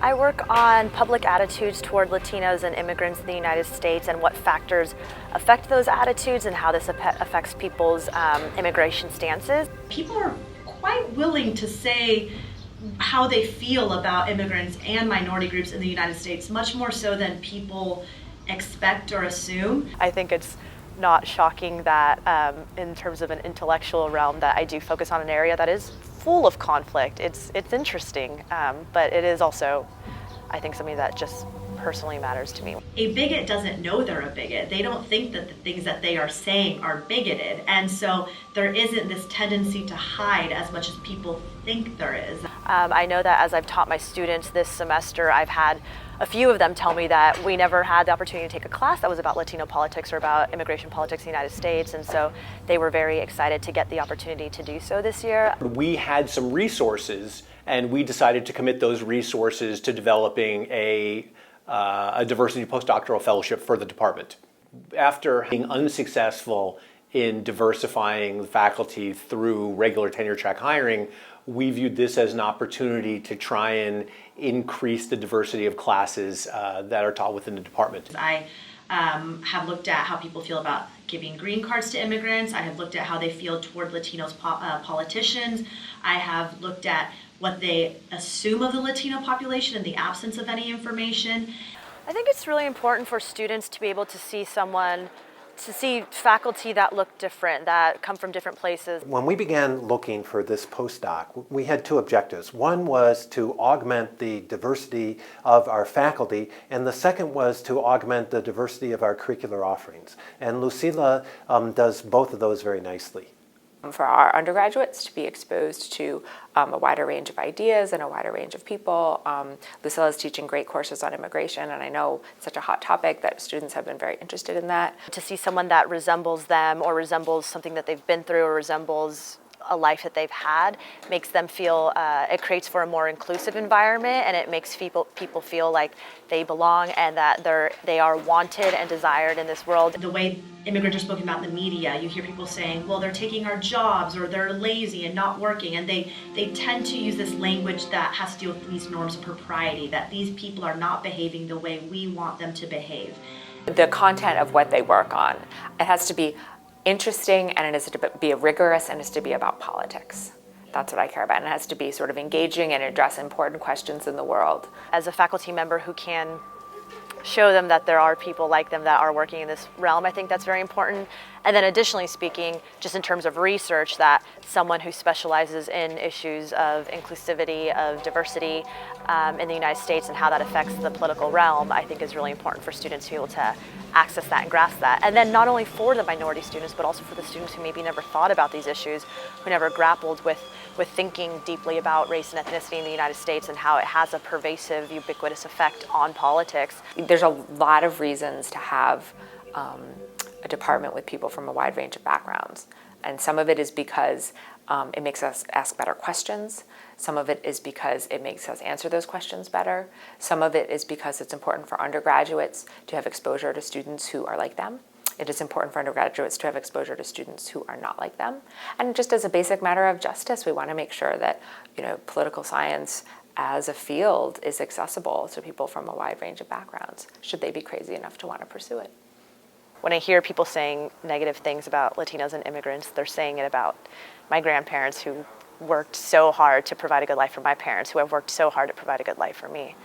I work on public attitudes toward Latinos and immigrants in the United States and what factors affect those attitudes and how this affects people's immigration stances. People are quite willing to say how they feel about immigrants and minority groups in the United States, much more so than people expect or assume. I think it's not shocking that in terms of an intellectual realm that I do focus on an area that is full of conflict. It's interesting, but it is also, I think, something that just personally matters to me. A bigot doesn't know they're a bigot. They don't think that the things that they are saying are bigoted. And so there isn't this tendency to hide as much as people think there is. I know that as I've taught my students this semester, I've had a few of them tell me that we never had the opportunity to take a class that was about Latino politics or about immigration politics in the United States, and so they were very excited to get the opportunity to do so this year. We had some resources, and we decided to commit those resources to developing a diversity postdoctoral fellowship for the department. After being unsuccessful in diversifying the faculty through regular tenure track hiring, we viewed this as an opportunity to try and increase the diversity of classes that are taught within the department. I have looked at how people feel about giving green cards to immigrants. I have looked at how they feel toward Latinos politicians. I have looked at what they assume of the Latino population in the absence of any information. I think it's really important for students to be able to see faculty that look different, that come from different places. When we began looking for this postdoc, we had two objectives. One was to augment the diversity of our faculty, and the second was to augment the diversity of our curricular offerings. And Lucila does both of those very nicely. For our undergraduates to be exposed to a wider range of ideas and a wider range of people. Lucila is teaching great courses on immigration, and I know it's such a hot topic that students have been very interested in that. To see someone that resembles them or resembles something that they've been through or resembles a life that they've had makes them feel, it creates for a more inclusive environment, and it makes people feel like they belong and that they are wanted and desired in this world. The way immigrants are spoken about in the media, you hear people saying, well, they're taking our jobs, or they're lazy and not working, and they tend to use this language that has to do with these norms of propriety, that these people are not behaving the way we want them to behave. The content of what they work on, it has to be interesting, and it has to be rigorous, and it has to be about politics. That's what I care about. And it has to be sort of engaging and address important questions in the world. As a faculty member who can show them that there are people like them that are working in this realm, I think that's very important. And then additionally speaking, just in terms of research, that someone who specializes in issues of inclusivity, of diversity in the United States and how that affects the political realm, I think is really important for students to be able to access that and grasp that. And then not only for the minority students, but also for the students who maybe never thought about these issues, who never grappled with thinking deeply about race and ethnicity in the United States and how it has a pervasive, ubiquitous effect on politics. There's a lot of reasons to have a department with people from a wide range of backgrounds. And some of it is because it makes us ask better questions. Some of it is because it makes us answer those questions better. Some of it is because it's important for undergraduates to have exposure to students who are like them. It is important for undergraduates to have exposure to students who are not like them. And just as a basic matter of justice, we want to make sure that, political science as a field is accessible to people from a wide range of backgrounds, should they be crazy enough to want to pursue it. When I hear people saying negative things about Latinos and immigrants, they're saying it about my grandparents who worked so hard to provide a good life for my parents, who have worked so hard to provide a good life for me.